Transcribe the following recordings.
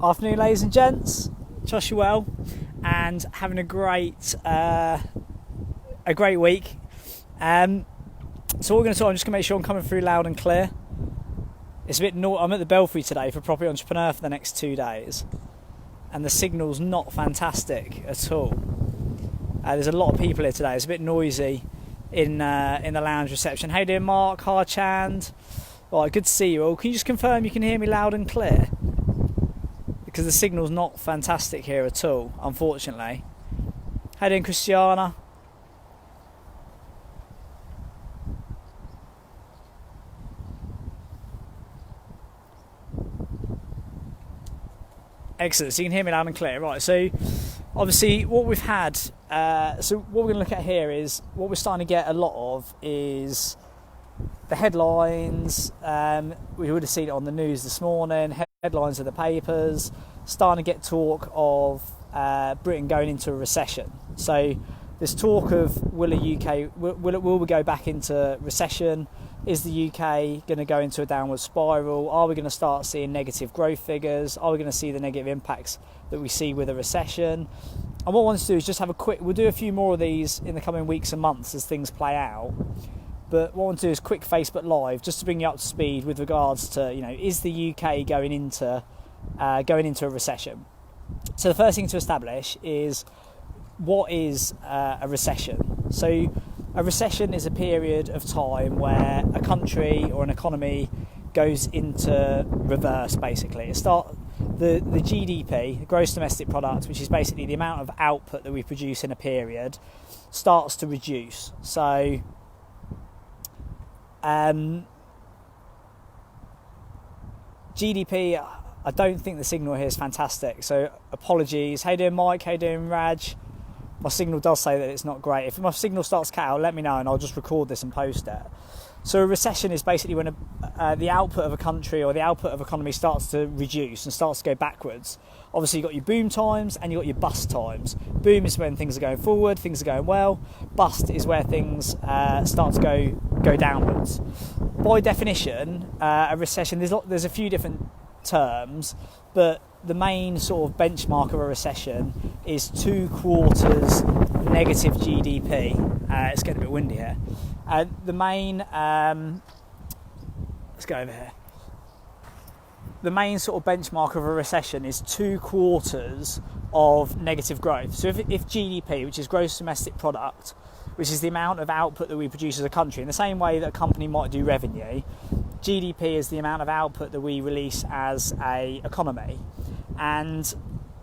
Afternoon, ladies and gents. Trust you well and having a great week. So what we're going to do, I'm just going to make sure I'm coming through loud and clear. It's a bit I'm at the Belfry today for Property Entrepreneur for the next 2 days, and the signal's not fantastic at all. There's a lot of people here today. It's a bit noisy in the lounge reception. How you doing, Mark? Harchand? Right, good to see you all. Can you just confirm you can hear me loud and clear? Because the signal's not fantastic here at all, unfortunately. How you doing, Christiana? Excellent, so you can hear me loud and clear. Right, so obviously what we've had, so what we're going to look at here is, what we're starting to get a lot of is the headlines. We would have seen it on the news this morning, headlines of the papers, starting to get talk of Britain going into a recession. So there's talk of will we go back into recession? Is the UK going to go into a downward spiral? Are we going to start seeing negative growth figures? Are we going to see the negative impacts that we see with a recession? And what I want to do is just we'll do a few more of these in the coming weeks and months as things play out. But what I want to do is quick Facebook Live, just to bring you up to speed with regards to, is the UK going into a recession? So the first thing to establish is, what is a recession? So a recession is a period of time where a country or an economy goes into reverse, basically. The GDP, the gross domestic product, which is basically the amount of output that we produce in a period, starts to reduce. So GDP, I don't think the signal here is fantastic, so apologies. How you doing, Mike? How you doing, Raj? My signal does say that it's not great. If my signal starts to cut out, let me know and I'll just record this and post it. So a recession is basically when the output of a country or the output of an economy starts to reduce and starts to go backwards. Obviously, you've got your boom times and you've got your bust times. Boom is when things are going forward, things are going well. Bust is where things start to go downwards. By definition, a recession, there's a few different terms, but the main sort of benchmark of a recession is 2 quarters negative GDP. It's getting a bit windy here. The main, let's go over here. The main sort of benchmark of a recession is 2 quarters of negative growth. So if GDP, which is gross domestic product, which is the amount of output that we produce as a country, in the same way that a company might do revenue, GDP is the amount of output that we release as a economy. And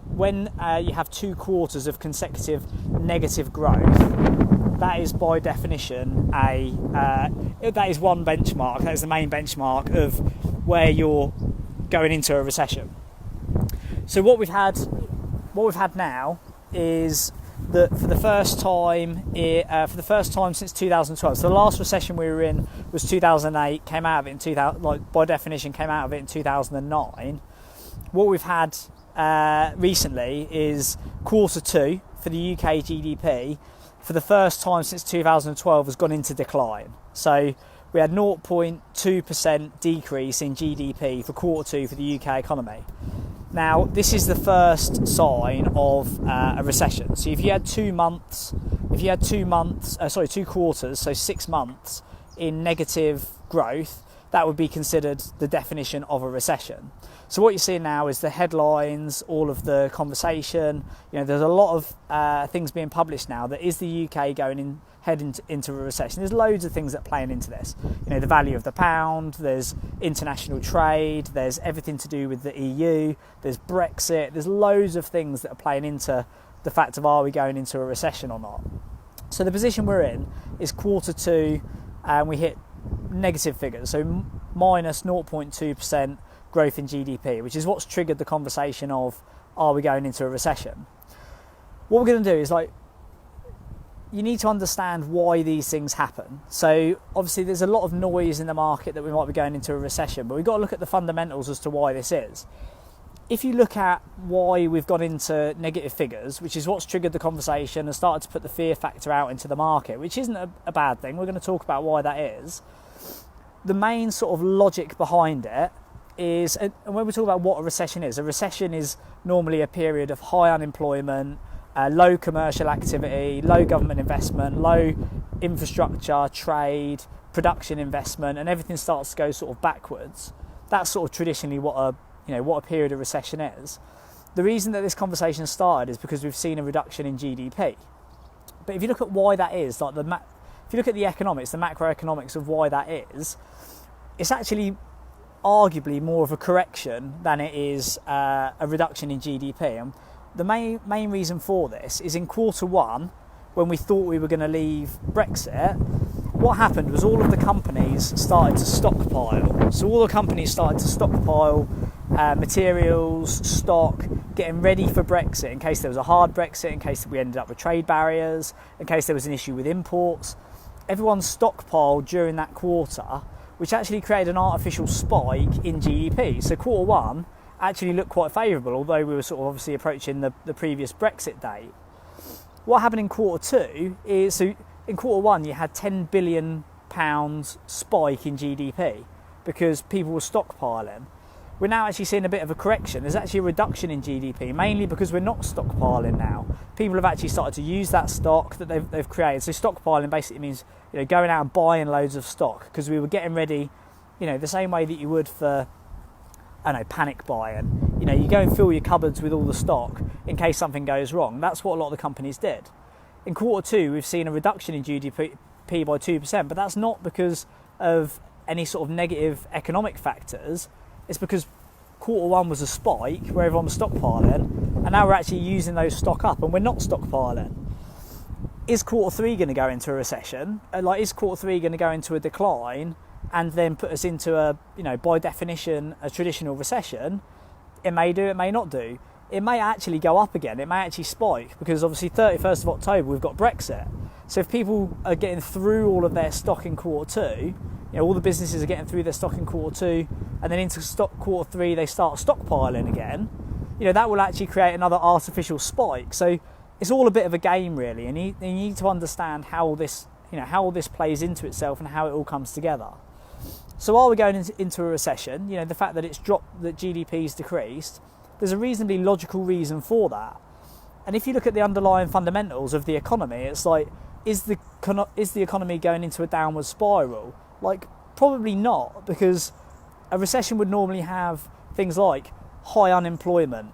when you have 2 quarters of consecutive negative growth, that is by definition that is one benchmark. That is the main benchmark of where you're going into a recession. So what we've had now is that for the first time since 2012. So the last recession we were in was 2008. Came out of it in 2000. By definition, came out of it in 2009. What we've had recently is Q2 for the UK GDP, for the first time since 2012, has gone into decline. So we had 0.2% decrease in GDP for Q2 for the UK economy. Now, this is the first sign of a recession. So if you had 2 quarters, so 6 months in negative growth, that would be considered the definition of a recession. So what you're seeing now is the headlines, all of the conversation. There's a lot of things being published now that is the UK heading into a recession. There's loads of things that are playing into this. The value of the pound, there's international trade, there's everything to do with the EU, there's Brexit, there's loads of things that are playing into the fact of, are we going into a recession or not? So the position we're in is Q2, and we hit negative figures, so minus 0.2% growth in GDP, which is what's triggered the conversation of, are we going into a recession? What we're going to do is, you need to understand why these things happen. So obviously there's a lot of noise in the market that we might be going into a recession, but we've got to look at the fundamentals as to why this is. If you look at why we've got into negative figures, which is what's triggered the conversation and started to put the fear factor out into the market, which isn't a bad thing, we're going to talk about why that is. The main sort of logic behind it is, and when we talk about what a recession is normally a period of high unemployment, low commercial activity, low government investment, low infrastructure, trade, production investment, and everything starts to go sort of backwards. That's sort of traditionally what a period of recession is. The reason that this conversation started is because we've seen a reduction in GDP. But if you look at why that is, if you look at the economics, the macroeconomics of why that is, it's actually arguably more of a correction than it is a reduction in GDP. And the main reason for this is in quarter one, when we thought we were going to leave Brexit, what happened was all of the companies started to stockpile. So all the companies started to stockpile materials, stock, getting ready for Brexit in case there was a hard Brexit, in case we ended up with trade barriers, in case there was an issue with imports. Everyone stockpiled during that quarter, which actually created an artificial spike in GDP. So quarter one actually looked quite favourable, although we were sort of obviously approaching the previous Brexit date. What happened in quarter two is, so in quarter one you had £10 billion spike in GDP because people were stockpiling. We're now actually seeing a bit of a correction. There's actually a reduction in GDP, mainly because we're not stockpiling now. People have actually started to use that stock that they've created. So stockpiling basically means going out and buying loads of stock, because we were getting ready, the same way that you would for, panic buying. You go and fill your cupboards with all the stock in case something goes wrong. That's what a lot of the companies did. In quarter two, we've seen a reduction in GDP by 2%, but that's not because of any sort of negative economic factors. It's because quarter one was a spike where everyone was stockpiling, and now we're actually using those stock up and we're not stockpiling. Is quarter three going to go into a recession? Is quarter three going to go into a decline and then put us into a, by definition, a traditional recession? It may do, it may not do. It may actually go up again. It may actually spike, because obviously 31st of October we've got Brexit. So if people are getting through all of their stock in quarter two, all the businesses are getting through their stock in quarter two, and then into quarter three they start stockpiling again, that will actually create another artificial spike. So it's all a bit of a game, really, and you need to understand how all this plays into itself and how it all comes together. So are we going into a recession? The fact that it's dropped, that GDP's decreased, there's a reasonably logical reason for that. And if you look at the underlying fundamentals of the economy, it's like, is the economy going into a downward spiral? Probably not, because a recession would normally have things like high unemployment,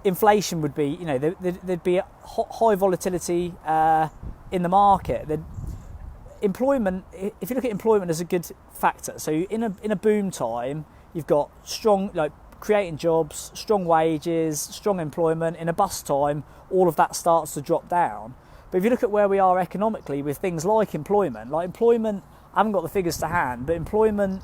inflation would be, there'd be a high volatility in the market. Employment, if you look at employment as a good factor, so in a boom time, you've got strong, creating jobs, strong wages, strong employment. In a bust time, all of that starts to drop down. But if you look at where we are economically with things like employment, I haven't got the figures to hand, but employment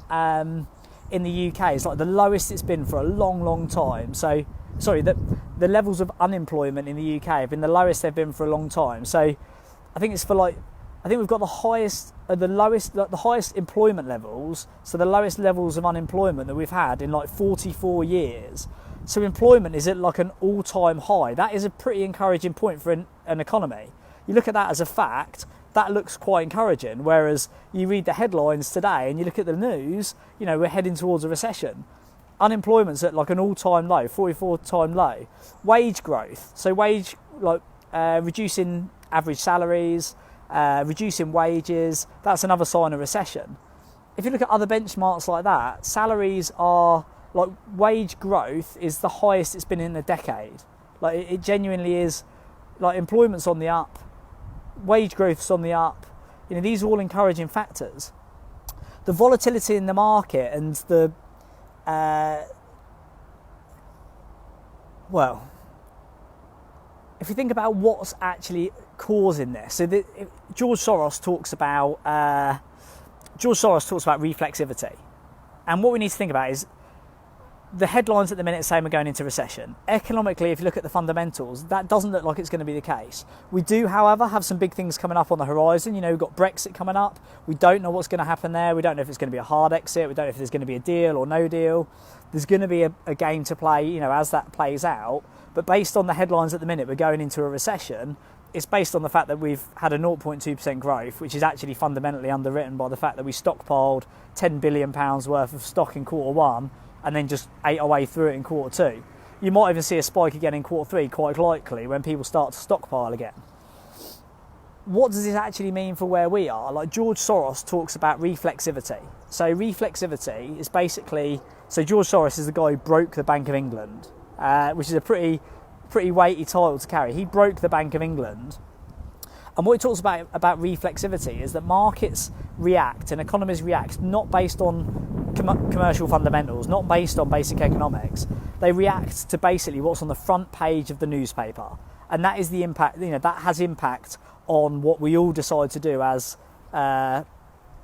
in the UK is the lowest it's been for a long, long time. So, the levels of unemployment in the UK have been the lowest they've been for a long time. So, I think it's I think we've got the highest employment levels, so the lowest levels of unemployment that we've had in 44 years. So employment is at an all-time high. That is a pretty encouraging point for an economy. You look at that as a fact, that looks quite encouraging, whereas you read the headlines today and you look at the news, we're heading towards a recession. Unemployment's at an all-time low, 44-time low. Wage growth, so reducing average salaries, reducing wages, that's another sign of recession. If you look at other benchmarks like that, salaries are, wage growth is the highest it's been in a decade. It genuinely is, employment's on the up, wage growth's on the up. These are all encouraging factors. The volatility in the market and the if you think about what's actually causing this, so George Soros talks about reflexivity, and what we need to think about is the headlines at the minute saying we're going into recession. Economically, if you look at the fundamentals, that doesn't look like it's going to be the case. We do, however, have some big things coming up on the horizon. We've got Brexit coming up. We don't know what's going to happen there. We don't know if it's going to be a hard exit. We don't know if there's going to be a deal or no deal. There's going to be a game to play, as that plays out. But based on the headlines at the minute, we're going into a recession. it's based on the fact that we've had a 0.2% growth, which is actually fundamentally underwritten by the fact that we stockpiled £10 billion worth of stock in quarter one and then just ate our way through it in quarter two. You might even see a spike again in quarter three, quite likely, when people start to stockpile again. What does this actually mean for where we are? Like George Soros talks about reflexivity. So reflexivity is basically, so George Soros is the guy who broke the Bank of England, which is a pretty weighty title to carry. He broke the Bank of England. And what he talks about reflexivity is that markets react and economies react not based on commercial fundamentals, not based on basic economics. They react to basically what's on the front page of the newspaper. And that is the impact, that has impact on what we all decide to do as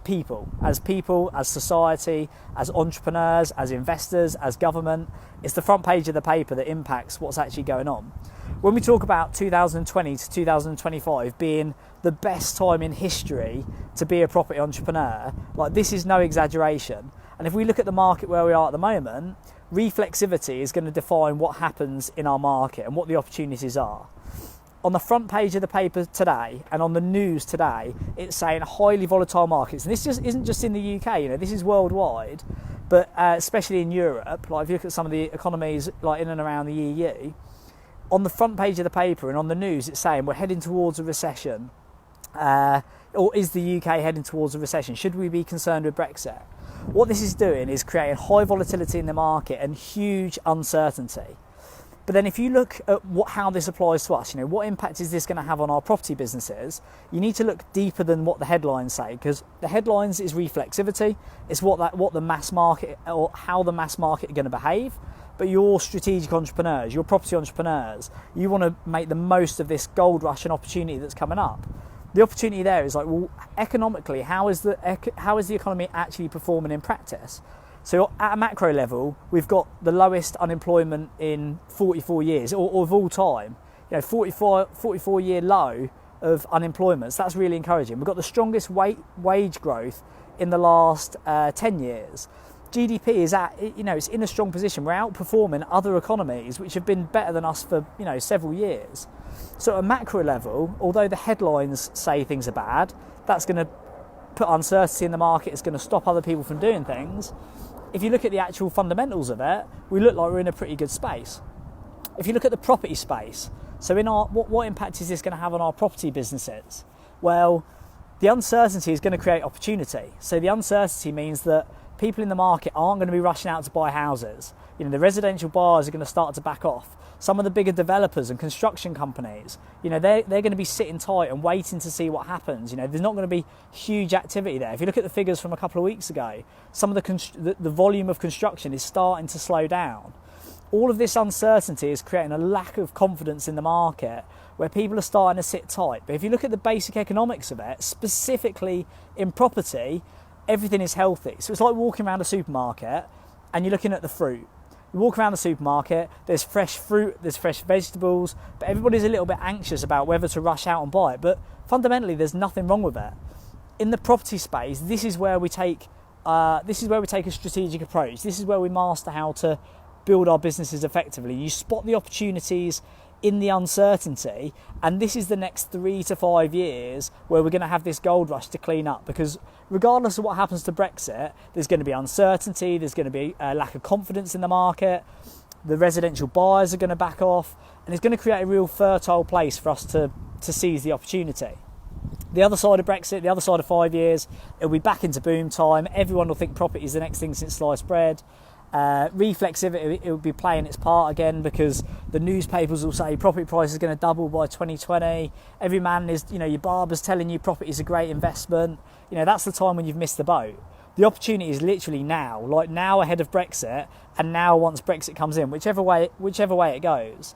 people, as society, as entrepreneurs, as investors, as government. It's the front page of the paper that impacts what's actually going on. When we talk about 2020 to 2025 being the best time in history to be a property entrepreneur, like this is no exaggeration. And if we look at the market where we are at the moment, reflexivity is going to define what happens in our market and what the opportunities are. On the front page of the paper today and on the news today, it's saying highly volatile markets. And this just isn't just in the UK, this is worldwide, but especially in Europe. Like if you look at some of the economies like in and around the EU, on the front page of the paper and on the news, it's saying we're heading towards a recession. Or is the UK heading towards a recession? Should we be concerned with Brexit? What this is doing is creating high volatility in the market and huge uncertainty. But then if you look at how this applies to us, what impact is this going to have on our property businesses, you need to look deeper than what the headlines say, because the headlines is reflexivity, it's what the mass market or how the mass market are going to behave. But you're strategic entrepreneurs, you're property entrepreneurs, you want to make the most of this gold rush and opportunity that's coming up. The opportunity there is like, well, economically, how is the economy actually performing in practice? So at a macro level, we've got the lowest unemployment in 44 years, or of all time. 44-year low of unemployment. So that's really encouraging. We've got the strongest wage growth in the last 10 years. GDP is it's in a strong position. We're outperforming other economies which have been better than us for several years. So at a macro level, although the headlines say things are bad, that's going to put uncertainty in the market. It's going to stop other people from doing things. If you look at the actual fundamentals of it, we look like we're in a pretty good space. If you look at the property space, so in what impact is this going to have on our property businesses? Well, the uncertainty is going to create opportunity. So the uncertainty means that people in the market aren't going to be rushing out to buy houses. The residential buyers are going to start to back off. Some of the bigger developers and construction companies, they're going to be sitting tight and waiting to see what happens. There's not going to be huge activity there. If you look at the figures from a couple of weeks ago, some of the volume of construction is starting to slow down. All of this uncertainty is creating a lack of confidence in the market where people are starting to sit tight. But if you look at the basic economics of it, specifically in property, everything is healthy. So it's like walking around a supermarket and you're looking at the fruit. You walk around the supermarket, there's fresh fruit, there's fresh vegetables, but everybody's a little bit anxious about whether to rush out and buy it. But fundamentally, there's nothing wrong with it. In the property space, this is where we take a strategic approach. This is where we master how to build our businesses effectively. You spot the opportunities in the uncertainty, and this is the next 3 to 5 years where we're going to have this gold rush to clean up, because regardless of what happens to Brexit, there's going to be uncertainty, there's going to be a lack of confidence in the market, the residential buyers are going to back off, and it's going to create a real fertile place for us to seize the opportunity. The other side of Brexit, the other side of 5 years, it'll be back into boom time. Everyone will think property is the next thing since sliced bread. Reflexivity, it will be playing its part again, because the newspapers will say property price is going to double by 2020. Every man is, your barber's telling you property is a great investment. That's the time when you've missed the boat. The opportunity is literally now, like now ahead of Brexit, and now once Brexit comes in, whichever way it goes.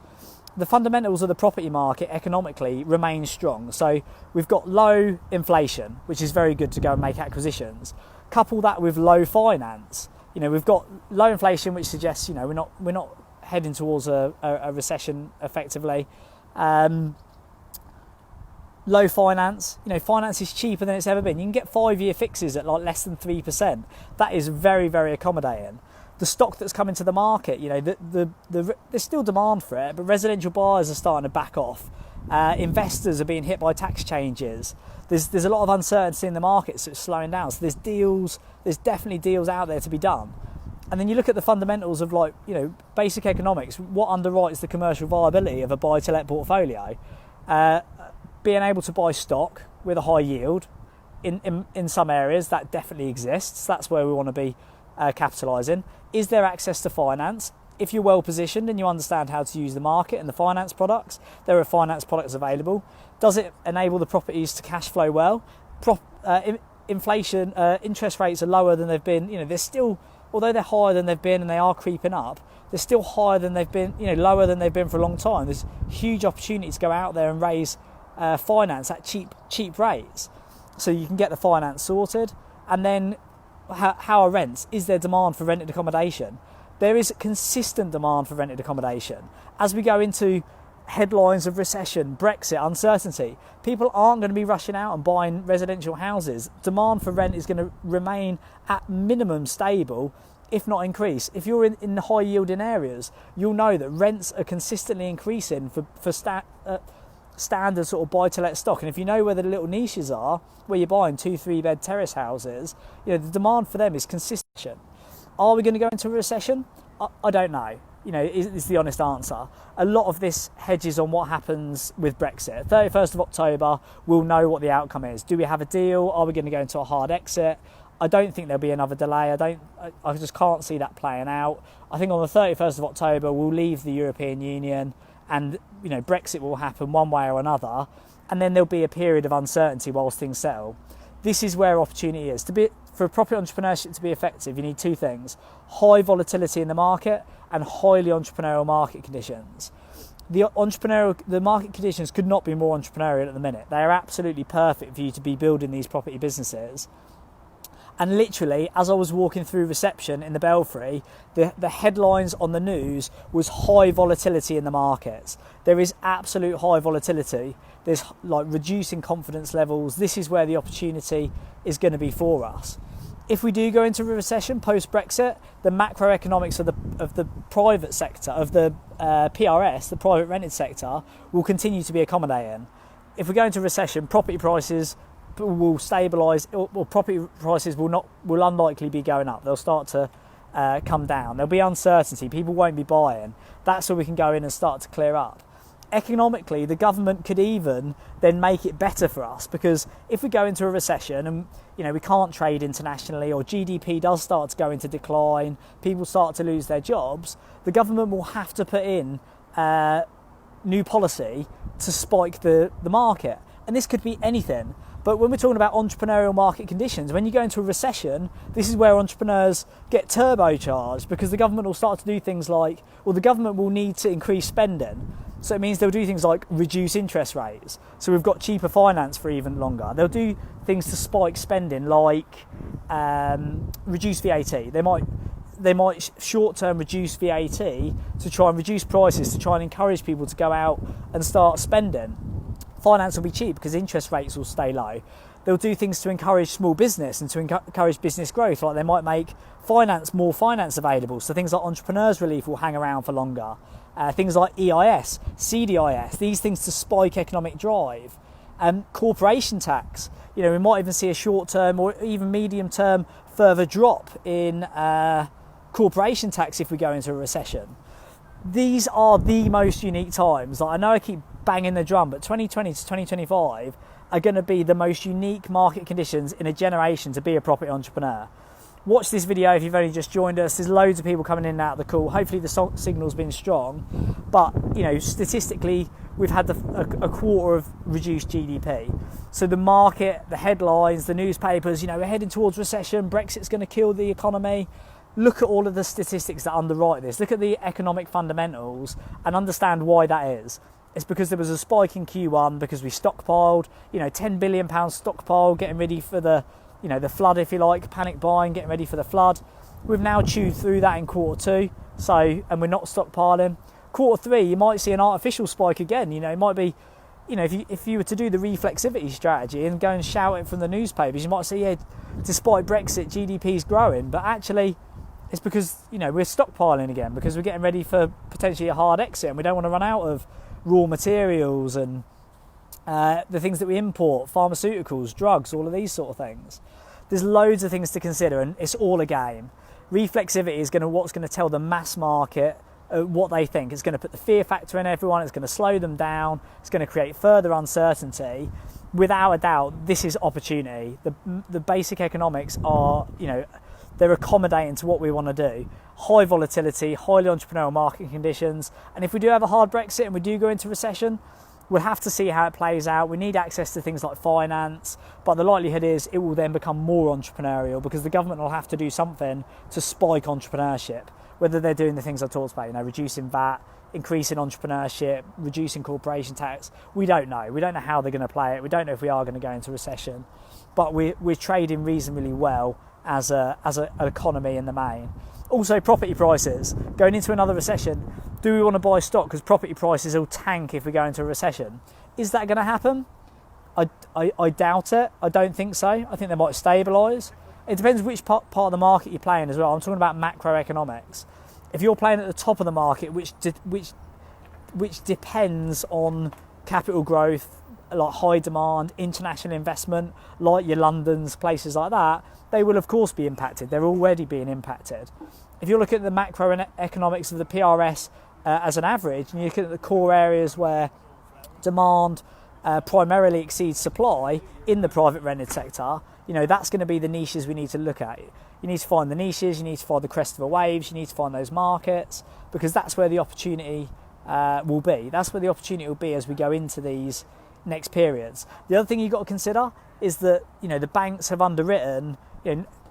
The fundamentals of the property market economically remain strong. So we've got low inflation, which is very good to go and make acquisitions. Couple that with low finance. We've got low inflation, which suggests, we're not heading towards a recession effectively. Low finance, finance is cheaper than it's ever been. You can get 5-year fixes at like less than 3%. That is very, very accommodating. The stock that's coming to the market, there's still demand for it, but residential buyers are starting to back off. Investors are being hit by tax changes. There's a lot of uncertainty in the market, so it's slowing down. So there's definitely deals out there to be done. And then you look at the fundamentals of, like, you know, basic economics. What underwrites the commercial viability of a buy-to-let portfolio? Being able to buy stock with a high yield in some areas, that definitely exists. That's where we want to be capitalising. Is there access to finance? If you're well positioned and you understand how to use the market and the finance products, there are finance products available. Does it enable the properties to cash flow well? Inflation, interest rates are lower than they've been. You know, they're still, although they're higher than they've been and they are creeping up, they're still higher than they've been, you know, lower than they've been for a long time. There's huge opportunity to go out there and raise finance at cheap rates, so you can get the finance sorted. And then how are rents? Is there demand for rented accommodation? There is consistent demand for rented accommodation. As we go into headlines of recession, Brexit, uncertainty, people aren't going to be rushing out and buying residential houses. Demand for rent is going to remain at minimum stable, if not increase. If you're in the high yielding areas, you'll know that rents are consistently increasing for standard sort of buy-to-let stock. And if you know where the little niches are, where you're buying 2-3 bed terrace houses, you know, the demand for them is consistent. Are we going to go into a recession? I don't know. You know, is the honest answer. A lot of this hedges on what happens with Brexit. 31st of October, we'll know what the outcome is. Do we have a deal? Are we going to go into a hard exit? I don't think there'll be another delay. I just can't see that playing out. I think on the 31st of October, we'll leave the European Union, and, you know, Brexit will happen one way or another, and then there'll be a period of uncertainty whilst things settle. This is where opportunity is. For property entrepreneurship to be effective, you need two things: high volatility in the market and highly entrepreneurial market conditions. The market conditions could not be more entrepreneurial at the minute. They are absolutely perfect for you to be building these property businesses. And literally, as I was walking through reception in the Belfry, the headlines on the news was high volatility in the markets. There is absolute high volatility. There's like reducing confidence levels. This is where the opportunity is going to be for us. If we do go into a recession post-Brexit, the macroeconomics of the private sector, of the PRS, the private rented sector, will continue to be accommodating. If we go into recession, property prices will stabilise, or property prices will unlikely be going up. They'll start to come down. There'll be uncertainty. People won't be buying. That's where we can go in and start to clear up. Economically, the government could even then make it better for us, because if we go into a recession and, you know, we can't trade internationally, or GDP does start to go into decline, people start to lose their jobs, the government will have to put in new policy to spike the market. And this could be anything. But when we're talking about entrepreneurial market conditions, when you go into a recession, this is where entrepreneurs get turbocharged, because the government will start to do things like, well, the government will need to increase spending. So it means they'll do things like reduce interest rates. So we've got cheaper finance for even longer. They'll do things to spike spending, like reduce VAT. They might short-term reduce VAT to try and reduce prices, to try and encourage people to go out and start spending. Finance will be cheap because interest rates will stay low. They'll do things to encourage small business and to encourage business growth, like they might make more finance available. So things like entrepreneurs relief will hang around for longer. Things like EIS, CDIS, these things to spike economic drive. Corporation tax, you know, we might even see a short-term or even medium-term further drop in corporation tax if we go into a recession. These are the most unique times. Like, I know I keep banging the drum, but 2020 to 2025 are going to be the most unique market conditions in a generation to be a property entrepreneur. Watch this video if you've only just joined us. There's loads of people coming in and out of the call. Hopefully the signal's been strong, but, you know, statistically we've had a quarter of reduced GDP. So the market, the headlines, the newspapers, you know, we're heading towards recession, Brexit's going to kill the economy. Look at all of the statistics that underwrite this. Look at the economic fundamentals and understand why that is. It's because there was a spike in Q1 because we stockpiled, you know, £10 billion stockpile, getting ready for the flood, if you like, panic buying, getting ready for the flood. We've now chewed through that in quarter 2, and we're not stockpiling. Quarter 3, you might see an artificial spike again. You know, it might be, you know, if you were to do the reflexivity strategy and go and shout it from the newspapers, you might see, yeah, despite Brexit, GDP's growing, but actually it's because, you know, we're stockpiling again because we're getting ready for potentially a hard exit and we don't want to run out of raw materials and the things that we import, pharmaceuticals, drugs, all of these sort of things. There's loads of things to consider, and it's all a game. Reflexivity is what's going to tell the mass market what they think. It's going to put the fear factor in everyone. It's going to slow them down. It's going to create further uncertainty. Without a doubt, this is opportunity. The basic economics are, they're accommodating to what we want to do. High volatility, highly entrepreneurial market conditions. And if we do have a hard Brexit and we do go into recession, we'll have to see how it plays out. We need access to things like finance, but the likelihood is it will then become more entrepreneurial because the government will have to do something to spike entrepreneurship, whether they're doing the things I talked about, reducing VAT, increasing entrepreneurship, reducing corporation tax. We don't know. We don't know how they're going to play it. We don't know if we are going to go into recession, but we're trading reasonably well as an economy in the main. Also, property prices. Going into another recession, do we want to buy stock because property prices will tank if we go into a recession? Is that going to happen? I doubt it. I don't think so. I think they might stabilise. It depends which part of the market you're playing as well. I'm talking about macroeconomics. If you're playing at the top of the market, which depends on capital growth, like high demand, international investment, like your Londons, places like that, they will of course be impacted. They're already being impacted. If you look at the macroeconomics of the PRS as an average, and you look at the core areas where demand primarily exceeds supply in the private rented sector, that's going to be the niches we need to look at. You need to find the niches, you need to find the crest of the waves, you need to find those markets, because that's where the opportunity will be. That's where the opportunity will be as we go into these next periods. The other thing you've got to consider is that, the banks have underwritten,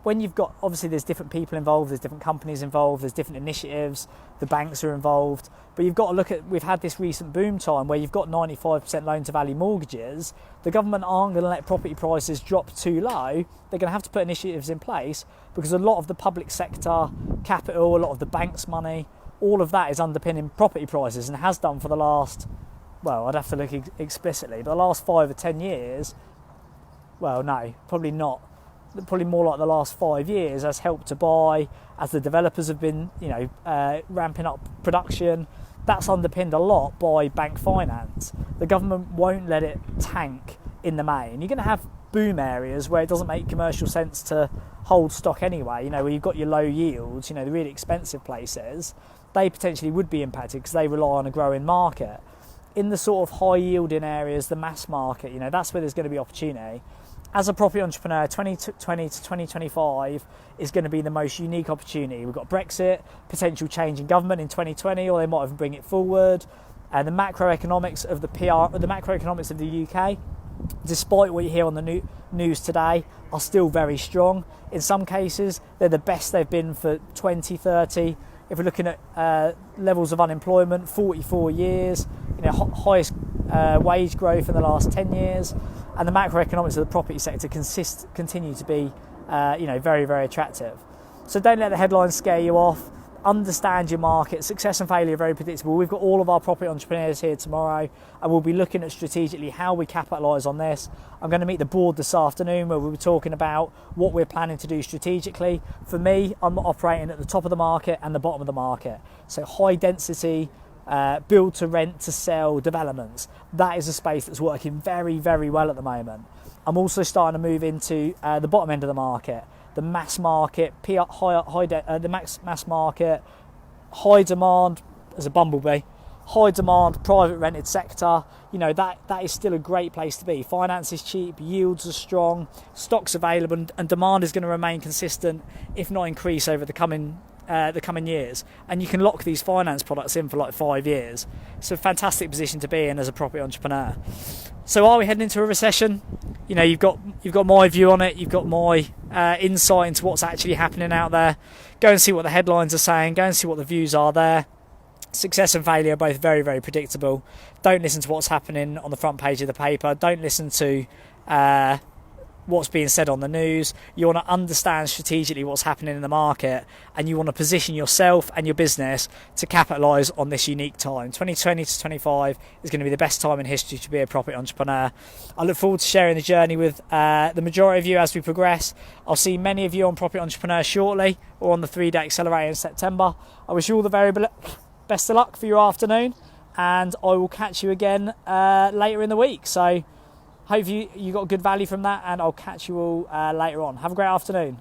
when you've got, obviously there's different people involved, there's different companies involved, there's different initiatives, the banks are involved, but you've got to look at, we've had this recent boom time where you've got 95% loan to value mortgages. The government aren't going to let property prices drop too low. They're going to have to put initiatives in place because a lot of the public sector capital, a lot of the bank's money, all of that is underpinning property prices and has done for the last, well, I'd have to look explicitly, but the last 5 or 10 years, well, no, probably not. Probably more like the last 5 years has helped to buy, as the developers have been, ramping up production. That's underpinned a lot by bank finance. The government won't let it tank in the main. You're going to have boom areas where it doesn't make commercial sense to hold stock anyway. Where you've got your low yields, the really expensive places, they potentially would be impacted because they rely on a growing market. In the sort of high yielding areas, the mass market, that's where there's going to be opportunity. As a property entrepreneur, 2020 to 2025 is going to be the most unique opportunity. We've got Brexit, potential change in government in 2020, or they might even bring it forward. And the macroeconomics of the macroeconomics of the UK, despite what you hear on the news today, are still very strong. In some cases, they're the best they've been for 20, 30. If we're looking at levels of unemployment, 44 years, highest wage growth in the last 10 years. And the macroeconomics of the property sector continue to be, very, very attractive. So don't let the headlines scare you off. Understand your market. Success and failure are very predictable. We've got all of our property entrepreneurs here tomorrow, and we'll be looking at strategically how we capitalise on this. I'm going to meet the board this afternoon where we'll be talking about what we're planning to do strategically. For me, I'm operating at the top of the market and the bottom of the market. So high density, build to rent to sell developments. That is a space that's working very, very well at the moment. I'm also starting to move into the bottom end of the market, the mass market, mass market, high demand as a bumblebee, high demand private rented sector. That is still a great place to be. Finance is cheap, yields are strong, stocks available, and demand is going to remain consistent, if not increase over the coming years. And you can lock these finance products in for like 5 years. It's a fantastic position to be in as a property entrepreneur. So are we heading into a recession? You've got my view on it. You've got my insight into what's actually happening out there. Go and see what the headlines are saying. Go and see what the views are there. Success and failure are both very, very predictable. Don't listen to what's happening on the front page of the paper. Don't listen to what's being said on the news. You want to understand strategically what's happening in the market, and you want to position yourself and your business to capitalise on this unique time. 2020 to 25 is going to be the best time in history to be a property entrepreneur. I look forward to sharing the journey with the majority of you as we progress. I'll see many of you on Property Entrepreneur shortly, or on the 3-day accelerator in September. I wish you all the very best of luck for your afternoon, and I will catch you again later in the week. So hope you got good value from that, and I'll catch you all later on. Have a great afternoon.